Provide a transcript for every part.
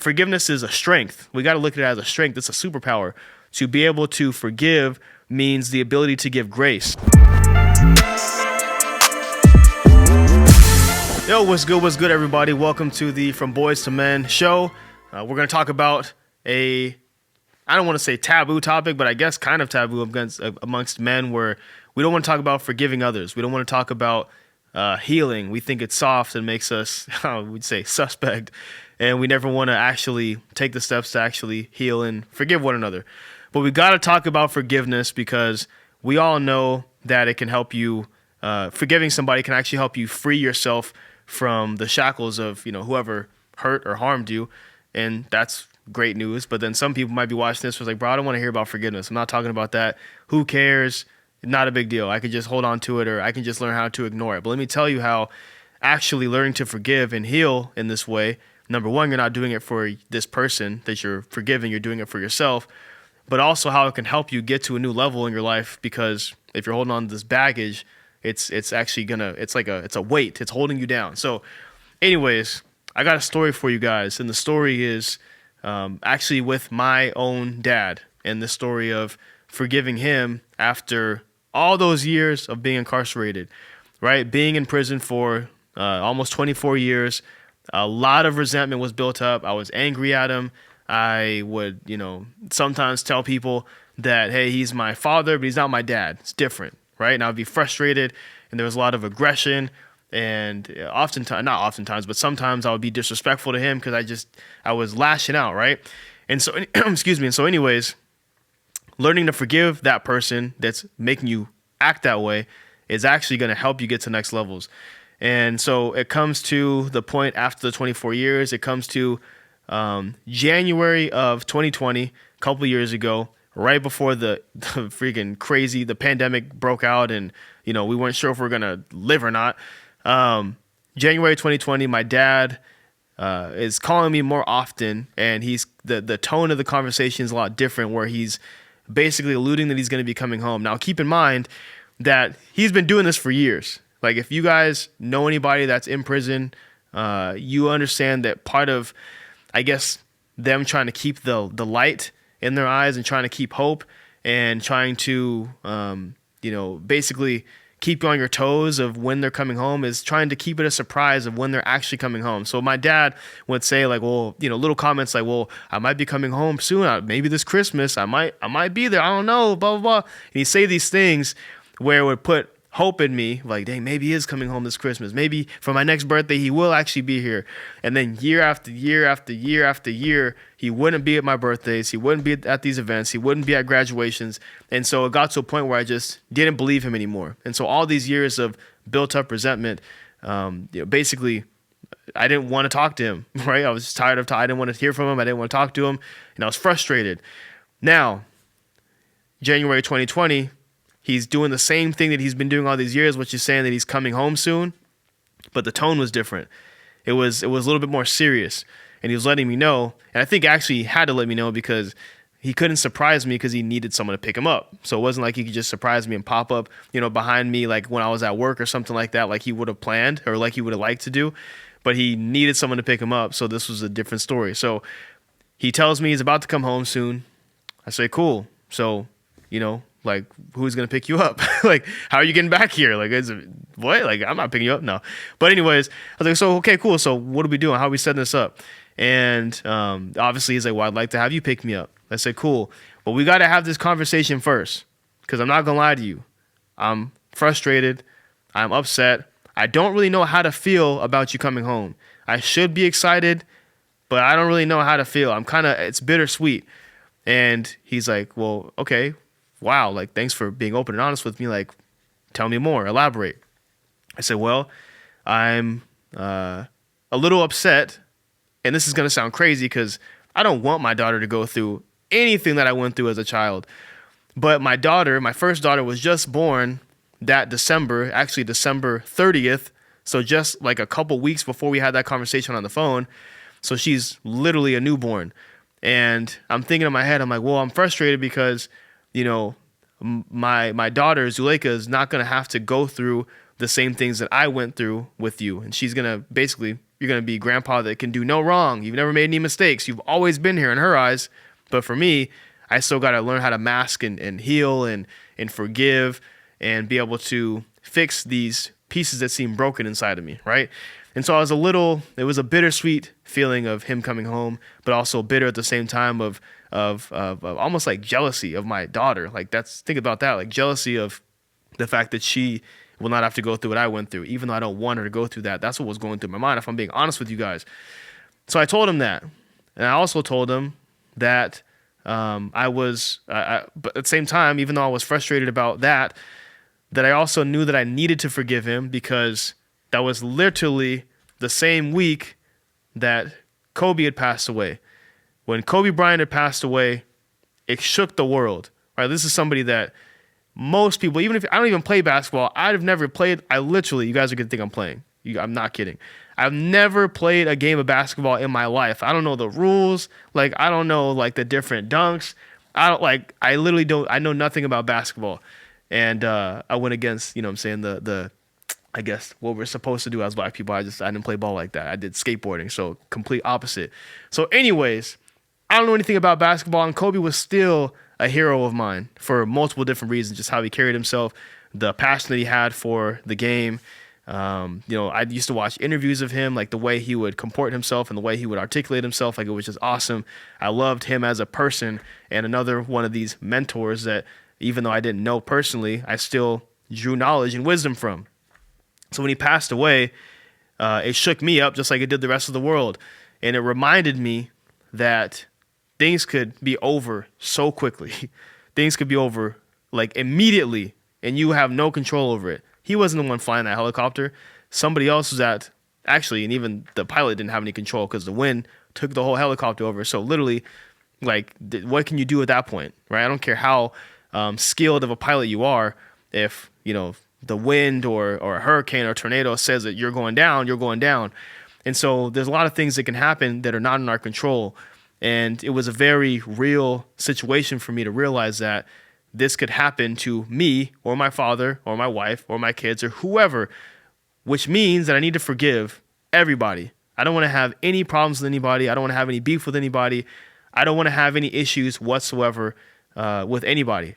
forgiveness is a strength. We got to look at it as a strength. It's a superpower. To be able to forgive means the ability to give grace. Yo, what's good, everybody? Welcome to the From Boys to Men show. We're going to talk about I don't want to say taboo topic, but I guess kind of taboo amongst men, where we don't want to talk about forgiving others. We don't want to talk about healing. We think it's soft and makes us, we'd say, suspect. And we never want to actually take the steps to actually heal and forgive one another. But we got to talk about forgiveness because we all know that it can help you. Forgiving somebody can actually help you free yourself from the shackles of, whoever hurt or harmed you. And that's great news. But then some people might be watching this was like, bro, I don't want to hear about forgiveness. I'm not talking about that. Who cares? Not a big deal. I could just hold on to it, or I can just learn how to ignore it. But let me tell you how actually learning to forgive and heal in this way, number one, you're not doing it for this person that you're forgiving. You're doing it for yourself. But also how it can help you get to a new level in your life, because if you're holding on to this baggage, it's actually it's a weight. It's holding you down. So anyways, I got a story for you guys. And the story is actually with my own dad, and the story of forgiving him after all those years of being incarcerated, right? Being in prison for almost 24 years. A lot of resentment was built up. I was angry at him. I would, sometimes tell people that, hey, he's my father, but he's not my dad. It's different, right? And I would be frustrated, and there was a lot of aggression, and not oftentimes, but sometimes I would be disrespectful to him because I was lashing out, right? And so, excuse me. And so anyways, learning to forgive that person that's making you act that way is actually going to help you get to next levels. And so it comes to the point after the 24 years, it comes to January of 2020, a couple of years ago, right before the freaking crazy, the pandemic broke out, and, we weren't sure if we were going to live or not. January 2020, my dad is calling me more often, and the tone of the conversation is a lot different, where he's basically alluding that he's going to be coming home. Now, keep in mind that he's been doing this for years. Like, if you guys know anybody that's in prison, you understand that part of, I guess, them trying to keep the light in their eyes and trying to keep hope and trying to, basically keep you on your toes of when they're coming home, is trying to keep it a surprise of when they're actually coming home. So my dad would say, like, well, little comments like, well, I might be coming home soon. Maybe this Christmas, I might be there. I don't know, blah, blah, blah. And he'd say these things where it would put hope in me, like, dang, maybe he is coming home this Christmas. Maybe for my next birthday, he will actually be here. And then year after year after year after year, he wouldn't be at my birthdays. He wouldn't be at these events. He wouldn't be at graduations. And so it got to a point where I just didn't believe him anymore. And so all these years of built up resentment, basically, I didn't want to talk to him, right? I was just tired of I didn't want to hear from him. I didn't want to talk to him. And I was frustrated. Now, January 2020, he's doing the same thing that he's been doing all these years, which is saying that he's coming home soon, but the tone was different. It was a little bit more serious, and he was letting me know, and I think actually he had to let me know because he couldn't surprise me because he needed someone to pick him up. So it wasn't like he could just surprise me and pop up, behind me like when I was at work or something like that, like he would have planned or like he would have liked to do, but he needed someone to pick him up, so this was a different story. So he tells me he's about to come home soon. I say, cool. So, like, who's going to pick you up? Like, how are you getting back here? Like, what? Like, I'm not picking you up. No. But anyways, I was like, so, okay, cool. So what are we doing? How are we setting this up? And obviously he's like, well, I'd like to have you pick me up. I said, cool. But we got to have this conversation first, because I'm not going to lie to you. I'm frustrated. I'm upset. I don't really know how to feel about you coming home. I should be excited, but I don't really know how to feel. It's bittersweet. And he's like, well, okay. Wow, like, thanks for being open and honest with me. Like, tell me more, elaborate. I said, well, I'm a little upset, and this is going to sound crazy because I don't want my daughter to go through anything that I went through as a child. But my first daughter was just born that December, actually December 30th. So just like a couple weeks before we had that conversation on the phone. So she's literally a newborn. And I'm thinking in my head, I'm like, well, I'm frustrated because, my daughter, Zuleika, is not going to have to go through the same things that I went through with you. And she's going to basically you're going to be grandpa that can do no wrong. You've never made any mistakes. You've always been here in her eyes. But for me, I still got to learn how to mask and heal and forgive and be able to fix these pieces that seem broken inside of me, right? And so it was a bittersweet feeling of him coming home, but also bitter at the same time of almost like jealousy of my daughter. Like think about that, like jealousy of the fact that she will not have to go through what I went through, even though I don't want her to go through that. That's what was going through my mind, if I'm being honest with you guys. So I told him that. And I also told him that but at the same time, even though I was frustrated about that I also knew that I needed to forgive him, because that was literally the same week that Kobe had passed away. When Kobe Bryant had passed away, it shook the world. Right? This is somebody that most people, even if I don't even play basketball, I've never played. You guys are going to think I'm playing. I'm not kidding. I've never played a game of basketball in my life. I don't know the rules. Like, I don't know, like, the different dunks. I literally don't, I know nothing about basketball. And I went against, what I'm saying, I guess what we're supposed to do as black people. I didn't play ball like that. I did skateboarding, so complete opposite. So anyways, I don't know anything about basketball, and Kobe was still a hero of mine for multiple different reasons, just how he carried himself, the passion that he had for the game. I used to watch interviews of him, like the way he would comport himself and the way he would articulate himself. Like, it was just awesome. I loved him as a person, and another one of these mentors that, even though I didn't know personally, I still drew knowledge and wisdom from. So when he passed away, it shook me up just like it did the rest of the world. And it reminded me that things could be over so quickly. Things could be over like immediately, and you have no control over it. He wasn't the one flying that helicopter. Somebody else was and even the pilot didn't have any control because the wind took the whole helicopter over. So literally, like, what can you do at that point, right? I don't care how skilled of a pilot you are. If, the wind or a hurricane or tornado says that you're going down, you're going down. And so there's a lot of things that can happen that are not in our control. And it was a very real situation for me to realize that this could happen to me or my father or my wife or my kids or whoever, which means that I need to forgive everybody. I don't want to have any problems with anybody. I don't want to have any beef with anybody. I don't want to have any issues whatsoever with anybody.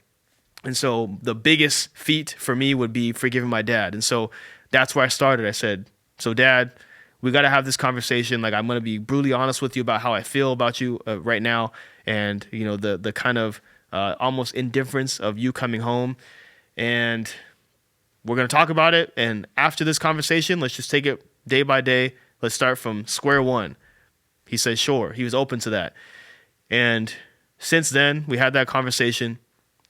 And so the biggest feat for me would be forgiving my dad. And so that's where I started. I said, so Dad, we got to have this conversation. Like, I'm going to be brutally honest with you about how I feel about you right now. And, the kind of almost indifference of you coming home. And we're going to talk about it. And after this conversation, let's just take it day by day. Let's start from square one. He said, sure. He was open to that. And since then, we had that conversation.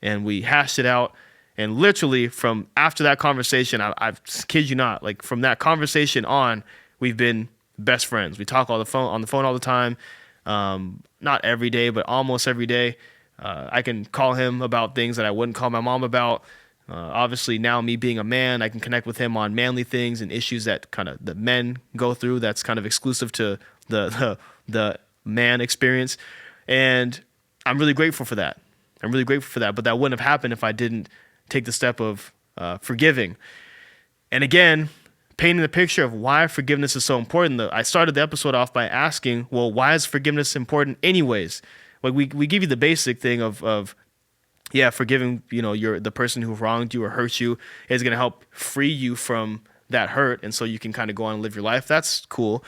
And we hashed it out. And literally from after that conversation, I kid you not, like from that conversation on, we've been best friends. We talk on the phone all the time. Not every day, but almost every day. I can call him about things that I wouldn't call my mom about. Obviously now, me being a man, I can connect with him on manly things and issues that kind of the men go through. That's kind of exclusive to the man experience. And I'm really grateful for that. But that wouldn't have happened if I didn't take the step of forgiving. And again, painting the picture of why forgiveness is so important. I started the episode off by asking, well, why is forgiveness important anyways? Like, we give you the basic thing of forgiving, the person who wronged you or hurt you is going to help free you from that hurt. And so you can kind of go on and live your life. That's cool.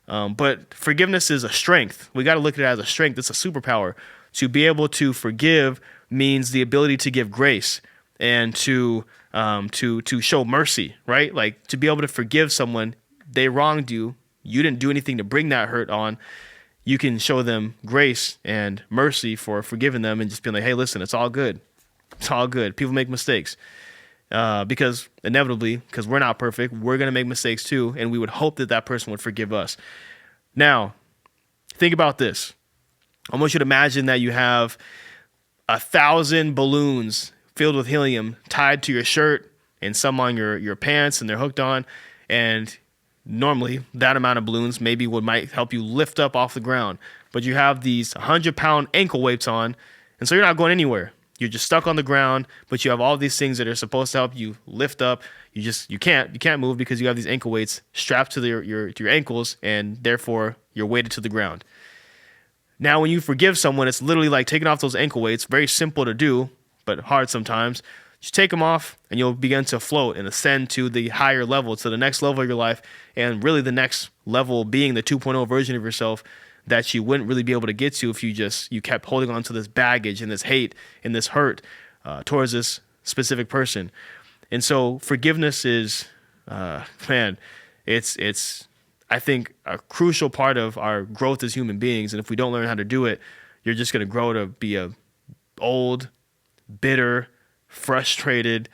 But forgiveness is a strength. We got to look at it as a strength. It's a superpower. To be able to forgive means the ability to give grace and to show mercy, right? Like, to be able to forgive someone, they wronged you, you didn't do anything to bring that hurt on. You can show them grace and mercy for forgiving them and just being like, hey, listen, it's all good. It's all good. People make mistakes because inevitably, because we're not perfect, we're going to make mistakes too, and we would hope that that person would forgive us. Now, think about this. I want you to imagine that you have 1,000 balloons filled with helium tied to your shirt and some on your pants, and they're hooked on. And normally that amount of balloons might help you lift up off the ground. But you have these 100-pound ankle weights on, and so you're not going anywhere. you're just stuck on the ground, but you have all these things that are supposed to help you lift up. You can't move because you have these ankle weights strapped to your ankles, and therefore you're weighted to the ground. Now, when you forgive someone, it's literally like taking off those ankle weights. Very simple to do, but hard sometimes. Just take them off, and you'll begin to float and ascend to the higher level, to the next level of your life, and really the next level being the 2.0 version of yourself that you wouldn't really be able to get to if you kept holding on to this baggage and this hate and this hurt towards this specific person. And so forgiveness is, it's I think a crucial part of our growth as human beings. And if we don't learn how to do it, you're just going to grow to be a old, bitter, frustrated,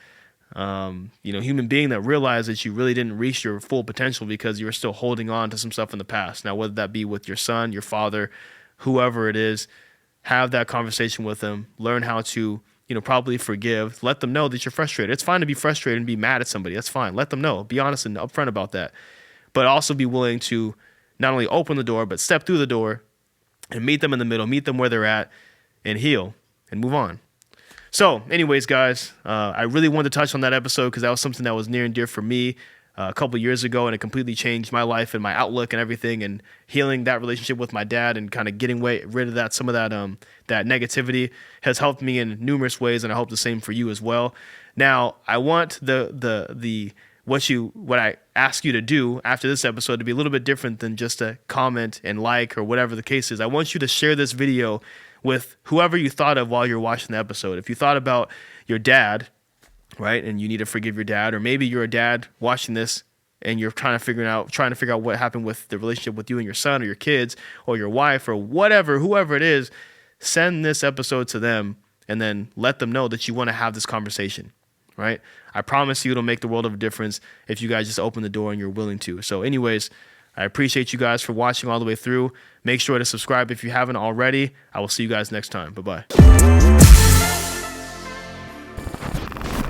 human being that realized that you really didn't reach your full potential because you were still holding on to some stuff in the past. Now, whether that be with your son, your father, whoever it is, have that conversation with them. Learn how to, probably forgive. Let them know that you're frustrated. It's fine to be frustrated and be mad at somebody. That's fine. Let them know. Be honest and upfront about that. But also be willing to not only open the door, but step through the door and meet them in the middle, meet them where they're at, and heal and move on. So anyways, guys, I really wanted to touch on that episode because that was something that was near and dear for me a couple years ago, and it completely changed my life and my outlook and everything, and healing that relationship with my dad and kind of getting rid of some of that negativity has helped me in numerous ways, and I hope the same for you as well. Now, I want what I ask you to do after this episode to be a little bit different than just a comment and like or whatever the case is. I want you to share this video with whoever you thought of while you're watching the episode. If you thought about your dad, right, and you need to forgive your dad, or maybe you're a dad watching this and you're trying to figure out what happened with the relationship with you and your son or your kids or your wife or whoever it is, send this episode to them and then let them know that you want to have this conversation, right? I promise you it'll make the world of a difference if you guys just open the door and you're willing to. So anyways, I appreciate you guys for watching all the way through. Make sure to subscribe if you haven't already. I will see you guys next time. Bye-bye.